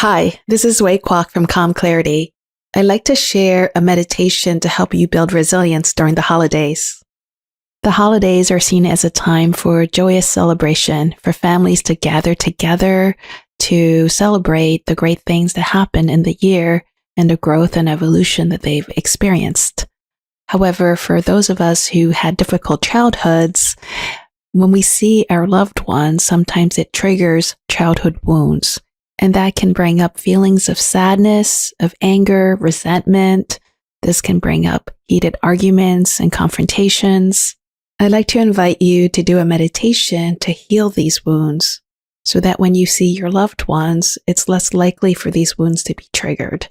Hi, this is Wei Kwok from Calm Clarity. I'd like to share a meditation to help you build resilience during the holidays. The holidays are seen as a time for joyous celebration, for families to gather together to celebrate the great things that happen in the year and the growth and evolution that they've experienced. However, for those of us who had difficult childhoods, when we see our loved ones, sometimes it triggers childhood wounds. And that can bring up feelings of sadness, of anger, resentment. This can bring up heated arguments and confrontations. I'd like to invite you to do a meditation to heal these wounds so that when you see your loved ones, it's less likely for these wounds to be triggered.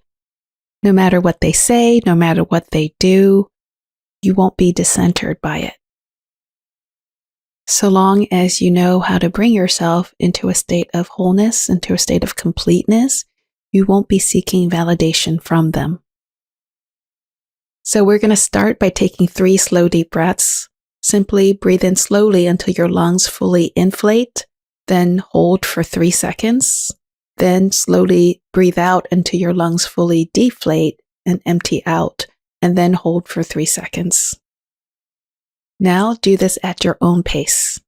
No matter what they say, no matter what they do, you won't be discentered by it. So long as you know how to bring yourself into a state of wholeness, into a state of completeness, you won't be seeking validation from them. So we're going to start by taking 3 slow, deep breaths. Simply breathe in slowly until your lungs fully inflate, then hold for 3 seconds. Then slowly breathe out until your lungs fully deflate and empty out, and then hold for 3 seconds. Now do this at your own pace.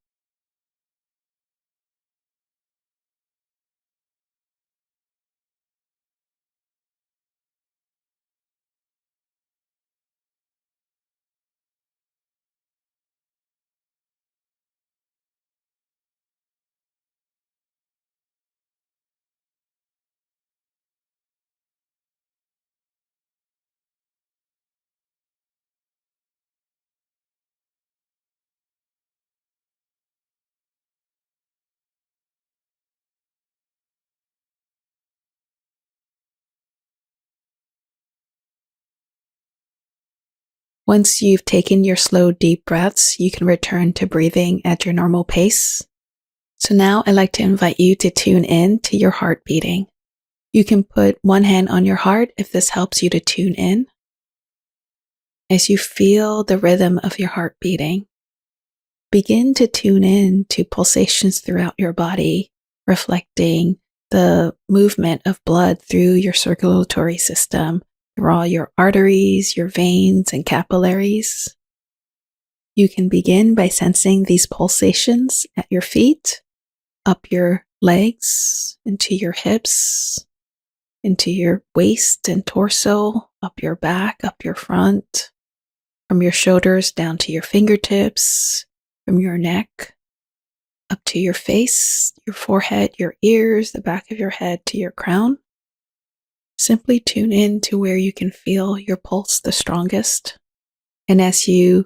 Once you've taken your slow, deep breaths, you can return to breathing at your normal pace. So now I'd like to invite you to tune in to your heart beating. You can put one hand on your heart if this helps you to tune in. As you feel the rhythm of your heart beating, begin to tune in to pulsations throughout your body, reflecting the movement of blood through your circulatory system, through all your arteries, your veins, and capillaries. You can begin by sensing these pulsations at your feet, up your legs, into your hips, into your waist and torso, up your back, up your front, from your shoulders down to your fingertips, from your neck, up to your face, your forehead, your ears, the back of your head to your crown. Simply tune in to where you can feel your pulse the strongest. And as you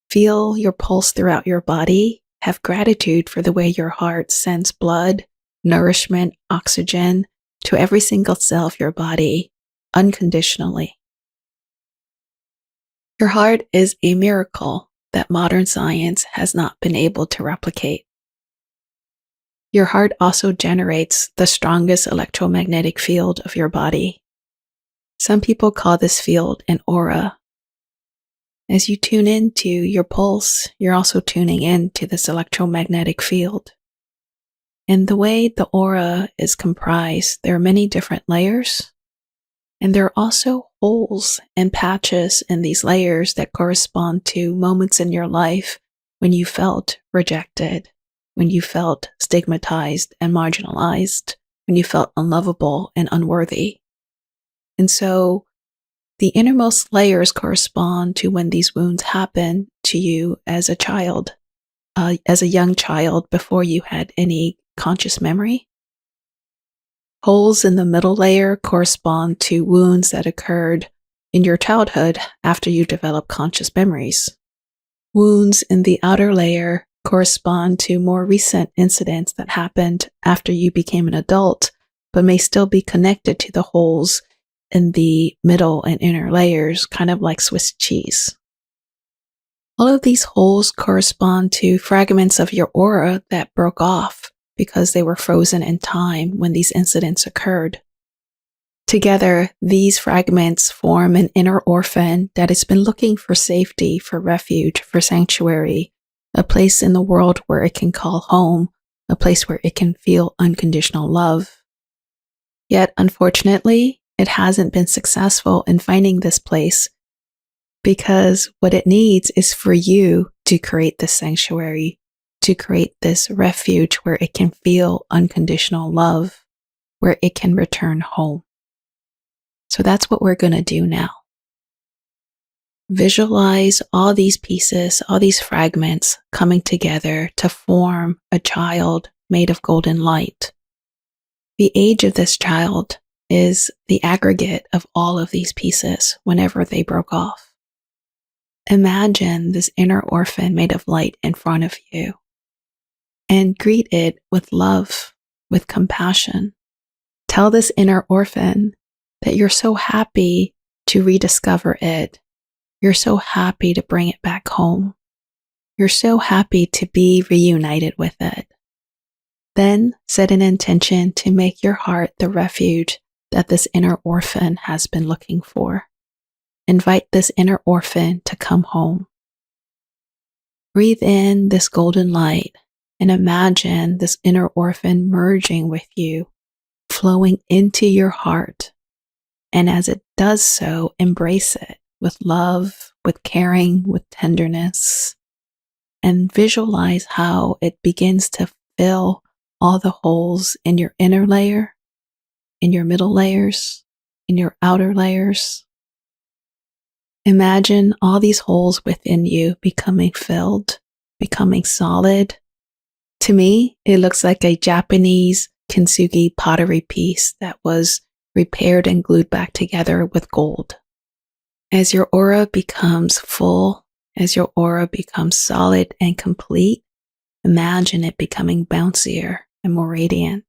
feel your pulse throughout your body, have gratitude for the way your heart sends blood, nourishment, oxygen to every single cell of your body unconditionally. Your heart is a miracle that modern science has not been able to replicate. Your heart also generates the strongest electromagnetic field of your body. Some people call this field an aura. As you tune into your pulse, you're also tuning into this electromagnetic field. And the way the aura is comprised, there are many different layers, and there are also holes and patches in these layers that correspond to moments in your life when you felt rejected, when you felt stigmatized and marginalized, when you felt unlovable and unworthy. And so the innermost layers correspond to when these wounds happen to you as a child, as a young child before you had any conscious memory. Holes in the middle layer correspond to wounds that occurred in your childhood after you developed conscious memories. Wounds in the outer layer correspond to more recent incidents that happened after you became an adult, but may still be connected to the holes in the middle and inner layers, kind of like Swiss cheese. All of these holes correspond to fragments of your aura that broke off because they were frozen in time when these incidents occurred. Together, these fragments form an inner orphan that has been looking for safety, for refuge, for sanctuary, a place in the world where it can call home, a place where it can feel unconditional love. Yet, unfortunately, it hasn't been successful in finding this place because what it needs is for you to create this sanctuary, to create this refuge where it can feel unconditional love, where it can return home. So that's what we're going to do now. Visualize all these pieces, all these fragments coming together to form a child made of golden light. The age of this child is the aggregate of all of these pieces whenever they broke off. Imagine this inner orphan made of light in front of you and greet it with love, with compassion. Tell this inner orphan that you're so happy to rediscover it. You're so happy to bring it back home. You're so happy to be reunited with it. Then set an intention to make your heart the refuge that this inner orphan has been looking for. Invite this inner orphan to come home. Breathe in this golden light and imagine this inner orphan merging with you, flowing into your heart. And as it does so, embrace it with love, with caring, with tenderness, and visualize how it begins to fill all the holes in your inner layer, in your middle layers, in your outer layers. Imagine all these holes within you becoming filled, becoming solid. To me, it looks like a Japanese kintsugi pottery piece that was repaired and glued back together with gold. As your aura becomes full, as your aura becomes solid and complete, imagine it becoming bouncier and more radiant.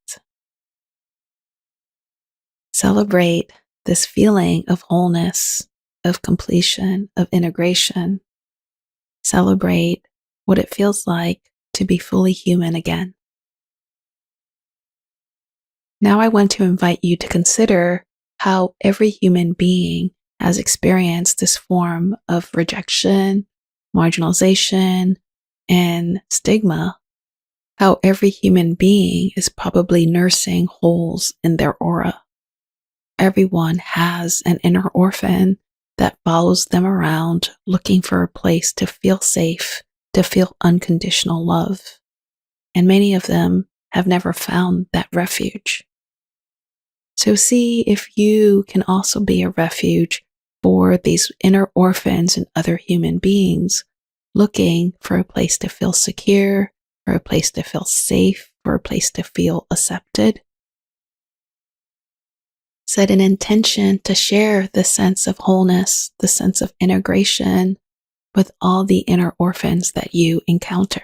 Celebrate this feeling of wholeness, of completion, of integration. Celebrate what it feels like to be fully human again. Now I want to invite you to consider how every human being has experienced this form of rejection, marginalization, and stigma. How every human being is probably nursing holes in their aura. Everyone has an inner orphan that follows them around looking for a place to feel safe, to feel unconditional love. And many of them have never found that refuge. So see if you can also be a refuge for these inner orphans and other human beings looking for a place to feel secure, for a place to feel safe, for a place to feel accepted. Set an intention to share the sense of wholeness, the sense of integration with all the inner orphans that you encounter.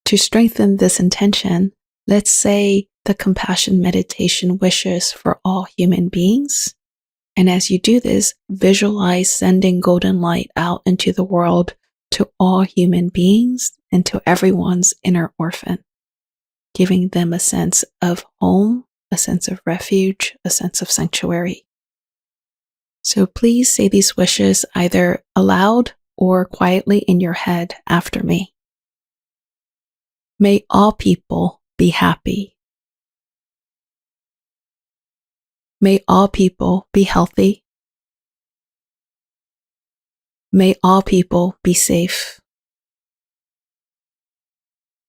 To strengthen this intention, let's say the compassion meditation wishes for all human beings. And as you do this, visualize sending golden light out into the world to all human beings and to everyone's inner orphan, giving them a sense of home, a sense of refuge, a sense of sanctuary. So please say these wishes either aloud or quietly in your head after me. May all people be happy. May all people be healthy. May all people be safe.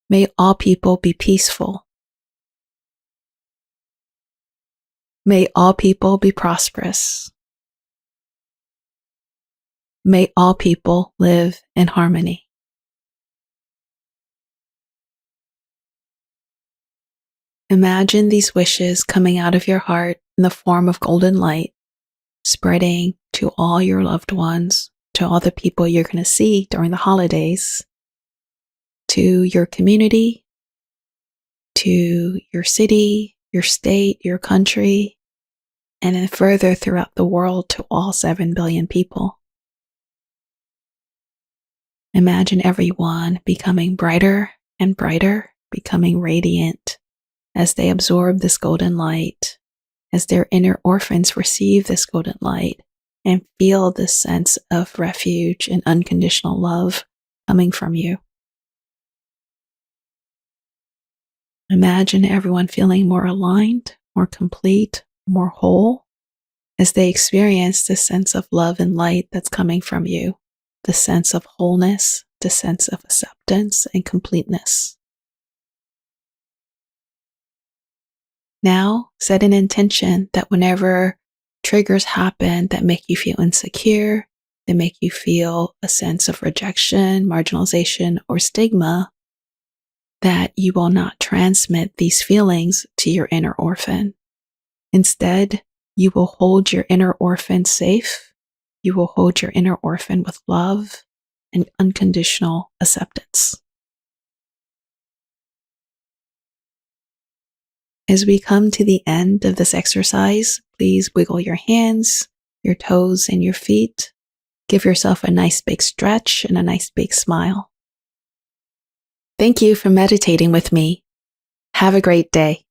May all people be peaceful. May all people be prosperous. May all people live in harmony. Imagine these wishes coming out of your heart in the form of golden light, spreading to all your loved ones, to all the people you're going to see during the holidays, to your community, to your city, your state, your country, and then further throughout the world to all 7 billion people. Imagine everyone becoming brighter and brighter, becoming radiant as they absorb this golden light, as their inner orphans receive this golden light and feel this sense of refuge and unconditional love coming from you. Imagine everyone feeling more aligned, more complete, more whole as they experience this sense of love and light that's coming from you, the sense of wholeness, the sense of acceptance and completeness. Now, set an intention that whenever triggers happen that make you feel insecure, that make you feel a sense of rejection, marginalization, or stigma, that you will not transmit these feelings to your inner orphan. Instead, you will hold your inner orphan safe. You will hold your inner orphan with love and unconditional acceptance. As we come to the end of this exercise, please wiggle your hands, your toes, and your feet. Give yourself a nice big stretch and a nice big smile. Thank you for meditating with me. Have a great day.